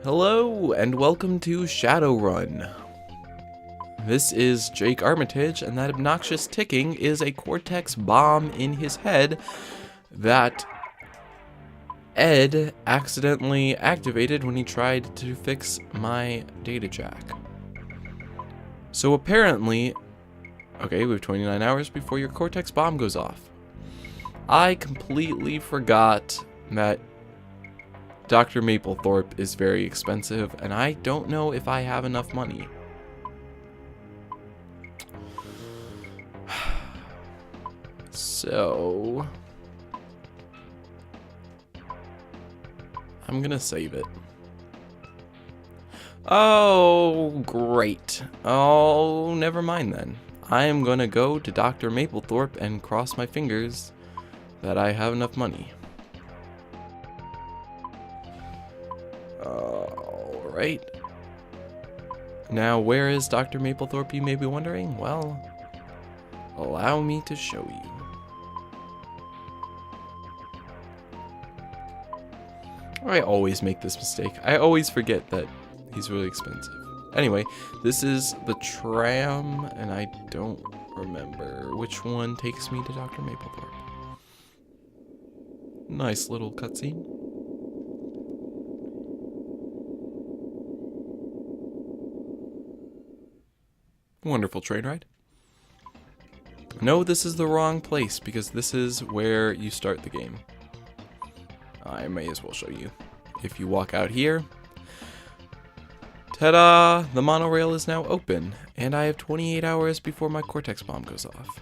Hello, and welcome to Shadowrun. This is Jake Armitage, and that obnoxious ticking is a Cortex bomb in his head that Ed accidentally activated when he tried to fix my data jack. So apparently, okay, we have 29 hours before your Cortex bomb goes off. I completely forgot that Dr. Mapplethorpe is very expensive, and I don't know if I have enough money. So I'm gonna save it. Oh, great. Oh, never mind then. I am gonna go to Dr. Mapplethorpe and cross my fingers that I have enough money. Alright. Now, where is Dr. Mapplethorpe, you may be wondering? Well, allow me to show you. I always make this mistake. I always forget that he's really expensive. Anyway, this is the tram, and I don't remember which one takes me to Dr. Mapplethorpe. Nice little cutscene. Wonderful train ride. No, this is the wrong place, because this is where you start the game. I may as well show you. If you walk out here, ta-da! The monorail is now open, and I have 28 hours before my Cortex bomb goes off.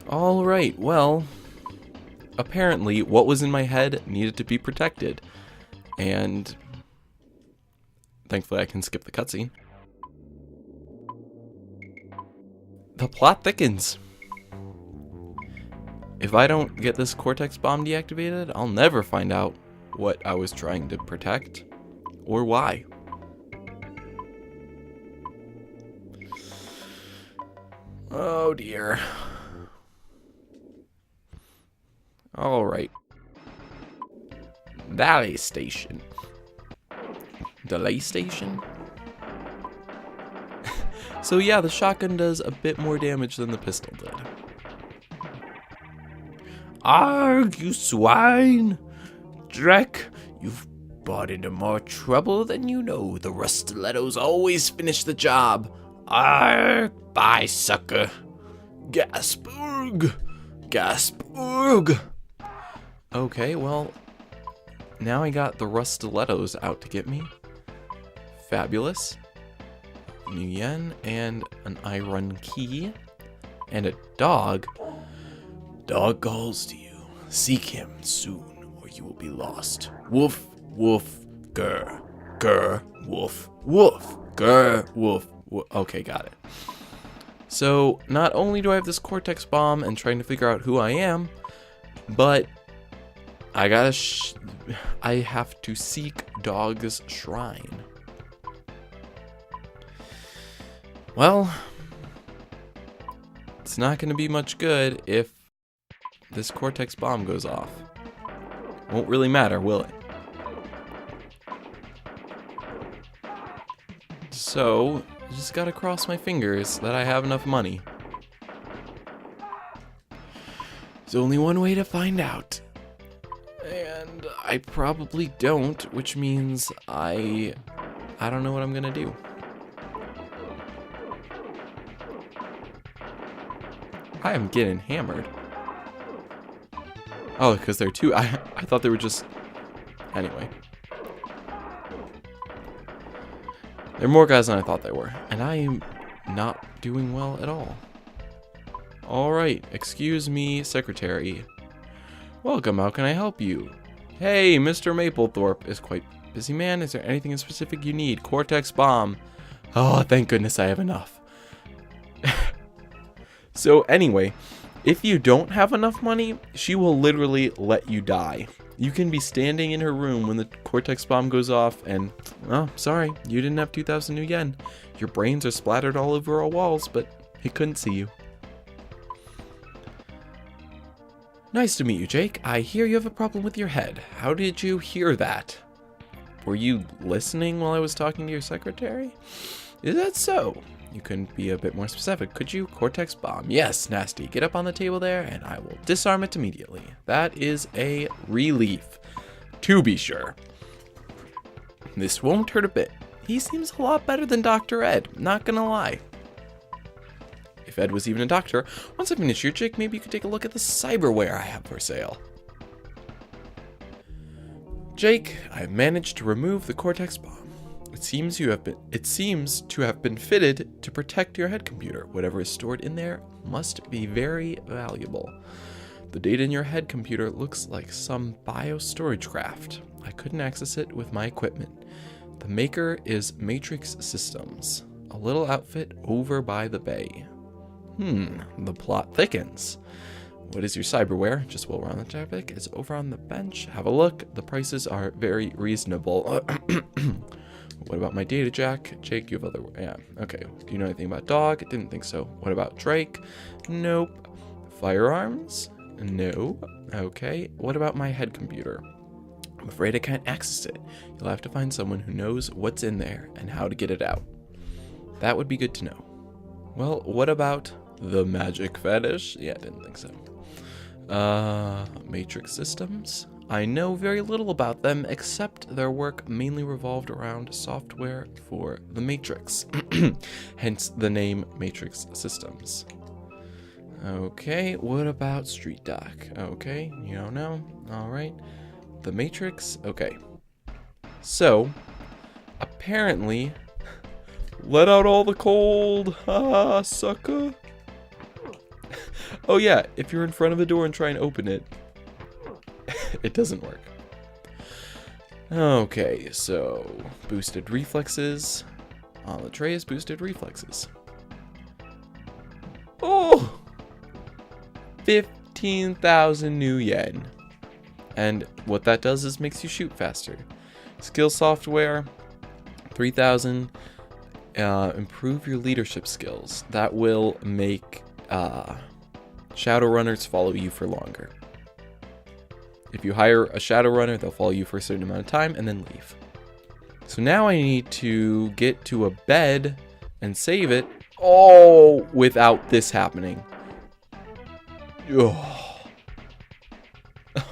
Alright, well, apparently what was in my head needed to be protected, and thankfully I can skip the cutscene. The plot thickens. If I don't get this Cortex bomb deactivated, I'll never find out what I was trying to protect, or why. Oh dear. Alright. Delay station. Delay station? So yeah, the shotgun does a bit more damage than the pistol did. Arg, you swine! Drek, you've brought into more trouble than you know. The Rust Stilettos always finish the job. Arg, bye, sucker. Gasp-urg! Gasp-urg! Okay, well, now I got the Rust Stilettos out to get me. Fabulous. New yen, and an iron key, and a dog. Dog calls to you. Seek him soon, or you will be lost. Woof, woof, grr, grr, woof, woof, grr, woof, woof. Okay, got it. So, not only do I have this Cortex bomb and trying to figure out who I am, but I have to seek Dog's shrine. Well, it's not going to be much good if this Cortex bomb goes off. Won't really matter, will it? So, just gotta cross my fingers that I have enough money. There's only one way to find out. And I probably don't, which means I don't know what I'm gonna do. I am getting hammered. Oh, because there are two. I thought they were just... Anyway. There are more guys than I thought there were. And I am not doing well at all. Alright, excuse me, secretary. Welcome, how can I help you? Hey, Mr. Mapplethorpe is quite busy man. Is there anything in specific you need? Cortex bomb. Oh, thank goodness I have enough. So anyway, if you don't have enough money, she will literally let you die. You can be standing in her room when the Cortex bomb goes off and, oh, sorry, you didn't have 2,000 new yen. Your brains are splattered all over our walls, but he couldn't see you. Nice to meet you, Jake. I hear you have a problem with your head. How did you hear that? Were you listening while I was talking to your secretary? Is that so? You couldn't be a bit more specific, could you? Cortex bomb. Yes, nasty. Get up on the table there, and I will disarm it immediately. That is a relief, to be sure. This won't hurt a bit. He seems a lot better than Dr. Ed, not gonna lie. If Ed was even a doctor, once I finish here, Jake, maybe you could take a look at the cyberware I have for sale. Jake, I've managed to remove the Cortex bomb. It seems to have been fitted to protect your head computer. Whatever is stored in there must be very valuable. The data in your head computer looks like some bio-storage craft. I couldn't access it with my equipment. The maker is Matrix Systems, a little outfit over by the bay. The plot thickens. What is your cyberware? Just while we're on the topic, it's over on the bench. Have a look. The prices are very reasonable. What about my data jack? Jake, you have other... Yeah, okay. Do you know anything about dog? Didn't think so. What about Drake? Nope. Firearms? No. Okay. What about my head computer? I'm afraid I can't access it. You'll have to find someone who knows what's in there and how to get it out. That would be good to know. Well, what about the magic fetish? Yeah, didn't think so. Matrix Systems? I know very little about them, except their work mainly revolved around software for the Matrix. Hence the name Matrix Systems. Okay, what about Street Doc? Okay, you don't know? Alright. The Matrix? Okay. So, apparently... Let out all the cold! Ha, sucker! Oh yeah, if you're in front of a door and try and open it, it doesn't work. Okay, so boosted reflexes. On the tray is boosted reflexes. Oh! 15,000 new yen. And what that does is makes you shoot faster. Skill software, 3,000. Improve your leadership skills. That will make Shadowrunners follow you for longer. If you hire a Shadowrunner, they'll follow you for a certain amount of time and then leave. So now I need to get to a bed and save it. Oh, without this happening.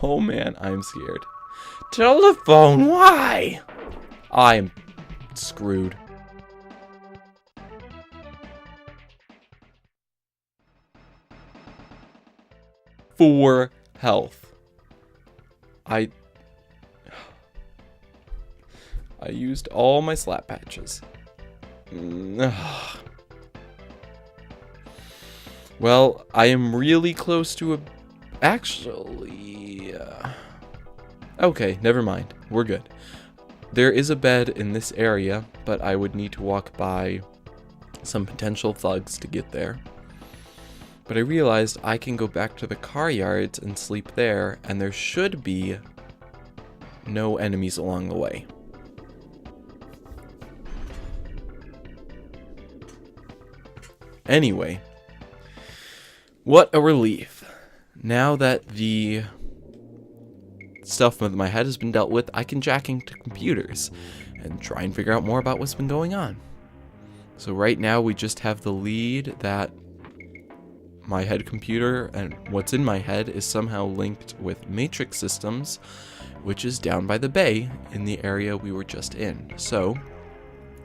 Oh man, I'm scared. Telephone, why? I'm screwed. For health. I used all my slap patches. Well, I am really close to a... Actually... Okay, never mind. We're good. There is a bed in this area, but I would need to walk by some potential thugs to get there. But I realized I can go back to the car yards and sleep there, and there should be no enemies along the way. Anyway, what a relief. Now that the stuff with my head has been dealt with, I can jack into computers and try and figure out more about what's been going on. So right now we just have the lead that my head computer and what's in my head is somehow linked with Matrix Systems, which is down by the bay in the area we were just in. So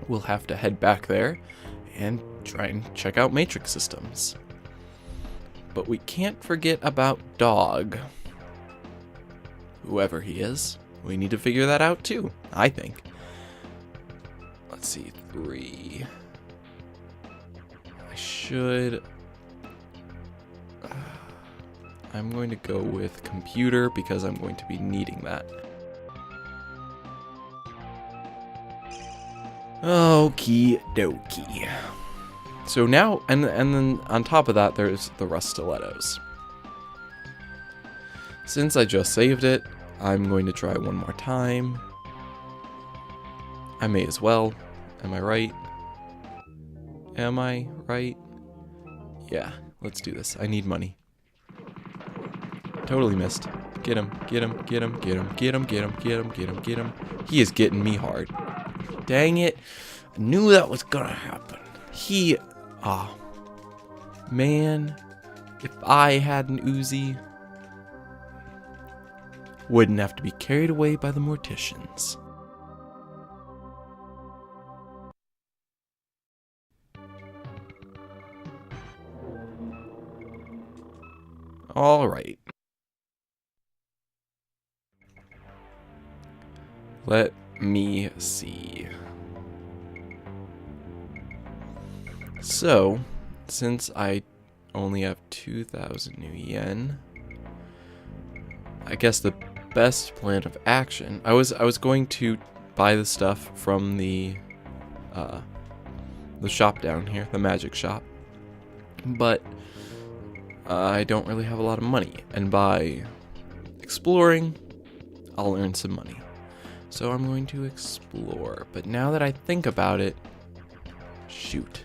we'll have to head back there and try and check out Matrix Systems. But we can't forget about Dog. Whoever he is, we need to figure that out too, I think. Let's see, 3. I should... I'm going to go with computer because I'm going to be needing that. Okie dokie. So now, and then on top of that, there's the Rust Stilettos. Since I just saved it, I'm going to try one more time. I may as well. Am I right? Am I right? Yeah, let's do this. I need money. Totally missed. Get him, get him, get him, get him, get him, get him, get him, get him, get him. He is getting me hard. Dang it. I knew that was gonna happen. Man. If I had an Uzi, wouldn't have to be carried away by the morticians. All right. Let me see. So, since I only have 2,000 new yen, I guess the best plan of action. I was going to buy the stuff from the shop down here, the magic shop, but I don't really have a lot of money, and by exploring, I'll earn some money. So I'm going to explore. But now that I think about it, shoot.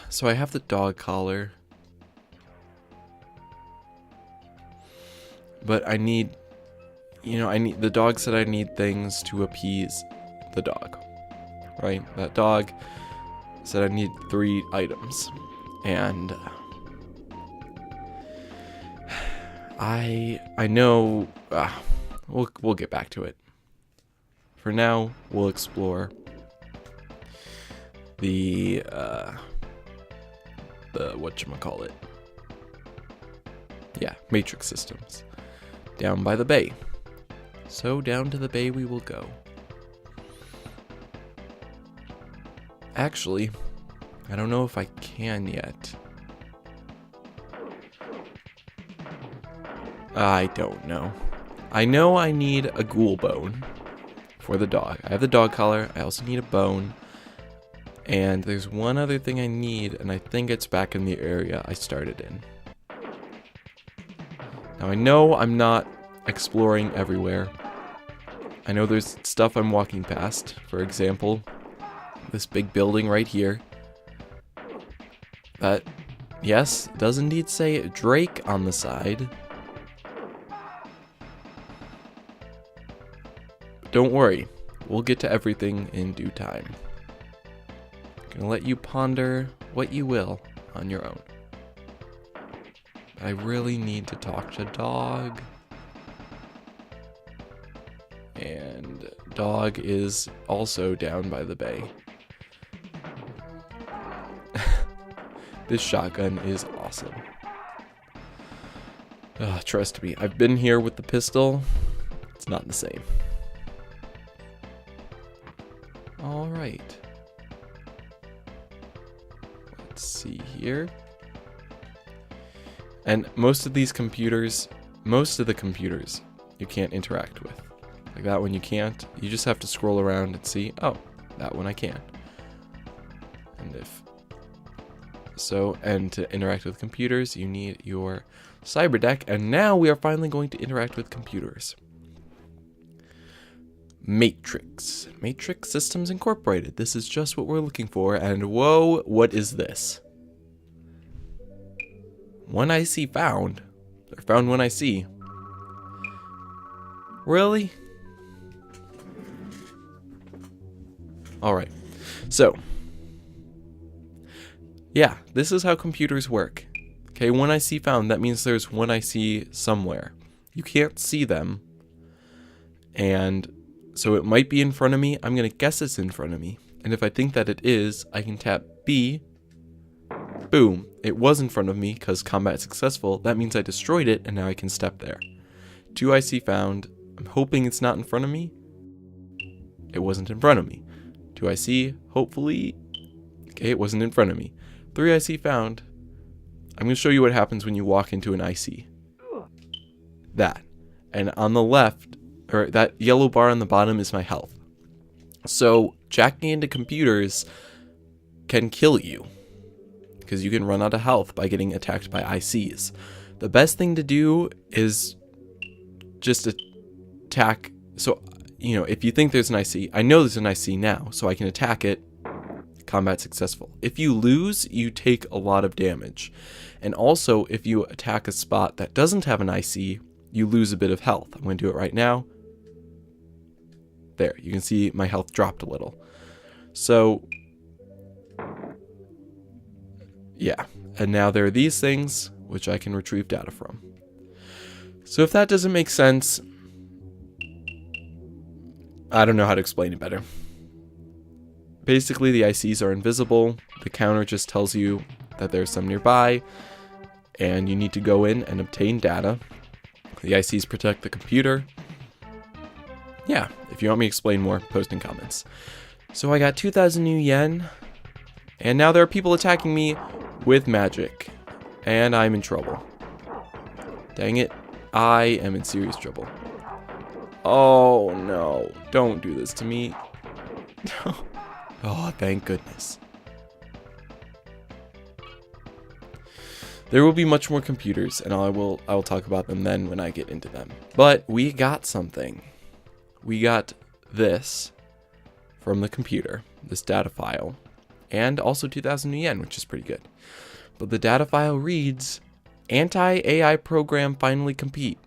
So I have the dog collar. But I need the dog said I need things to appease the dog. Right? That dog said I need 3 items. And I know we'll get back to it. For now, we'll explore the whatchamacallit. Yeah, matrix systems. Down by the bay. So down to the bay we will go. Actually, I don't know if I can yet. I don't know. I know I need a ghoul bone for the dog. I have the dog collar. I also need a bone. And there's one other thing I need, and I think it's back in the area I started in. Now I know I'm not exploring everywhere. I know there's stuff I'm walking past. For example, this big building right here. That, yes, does indeed say Drake on the side. Don't worry, we'll get to everything in due time. Gonna let you ponder what you will on your own. I really need to talk to Dog. And Dog is also down by the bay. This shotgun is awesome. Trust me, I've been here with the pistol. It's not the same. All right. Let's see here. And most of the computers you can't interact with. Like that one you can't. You just have to scroll around and see, oh, that one I can. And to interact with computers, you need your cyber deck. And now we are finally going to interact with computers. Matrix Systems Incorporated. This is just what we're looking for. And whoa, what is this? One IC found. Or found one IC. Really? Alright. So. Yeah, this is how computers work. Okay, one IC found. That means there's one IC somewhere. You can't see them. And so it might be in front of me. I'm going to guess it's in front of me. And if I think that it is, I can tap B. Boom. It was in front of me because combat successful. That means I destroyed it and now I can step there. 2 IC found. I'm hoping it's not in front of me. It wasn't in front of me. 2 IC, hopefully. Okay, it wasn't in front of me. 3 IC found. I'm going to show you what happens when you walk into an IC. That. And on the left, or that yellow bar on the bottom is my health. So, jacking into computers can kill you. Because you can run out of health by getting attacked by ICs. The best thing to do is just attack. So, if you think there's an IC, I know there's an IC now, so I can attack it Combat successful. If you lose, you take a lot of damage. And also, if you attack a spot that doesn't have an IC, you lose a bit of health. I'm going to do it right now. There, you can see my health dropped a little. So, yeah. And now there are these things, which I can retrieve data from. So if that doesn't make sense, I don't know how to explain it better. Basically, the ICs are invisible. The counter just tells you that there's some nearby, and you need to go in and obtain data. The ICs protect the computer. Yeah, if you want me to explain more, post in comments. So I got 2,000 new yen, and now there are people attacking me with magic, and I'm in trouble. Dang it, I am in serious trouble. Oh no, don't do this to me. Oh, thank goodness. There will be much more computers, and I will talk about them then when I get into them. But we got something. We got this from the computer, this data file, and also 2,000 new yen, which is pretty good. But the data file reads, anti-AI program finally complete.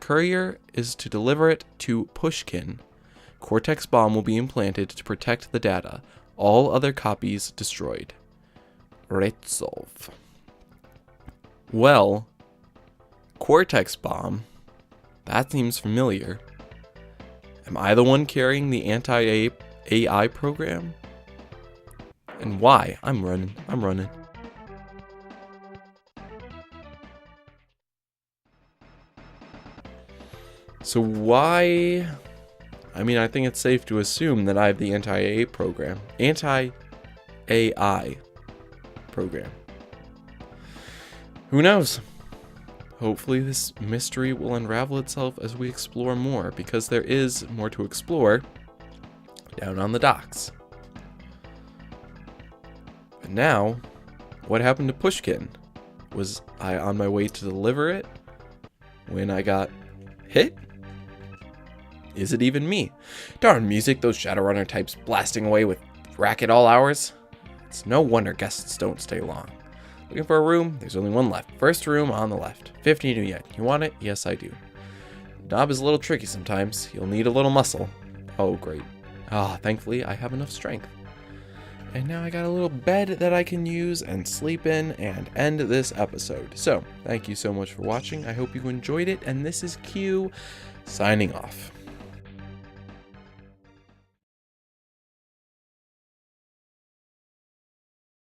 Courier is to deliver it to Pushkin. Cortex bomb will be implanted to protect the data. All other copies destroyed. Retsov. Well, Cortex bomb. That seems familiar. Am I the one carrying the anti-AI program? And why? I'm running. So why? I mean, I think it's safe to assume that I have the anti-AI program. Anti-AI program. Who knows? Hopefully this mystery will unravel itself as we explore more, because there is more to explore down on the docks. But now, what happened to Pushkin? Was I on my way to deliver it when I got hit? Is it even me? Darn music, those Shadowrunner types blasting away with racket all hours. It's no wonder guests don't stay long. Looking for a room? There's only one left. First room on the left. 50 new yen. You want it? Yes, I do. The knob is a little tricky sometimes. You'll need a little muscle. Oh, great. Thankfully, I have enough strength. And now I got a little bed that I can use and sleep in and end this episode. So, thank you so much for watching. I hope you enjoyed it, and this is Q signing off.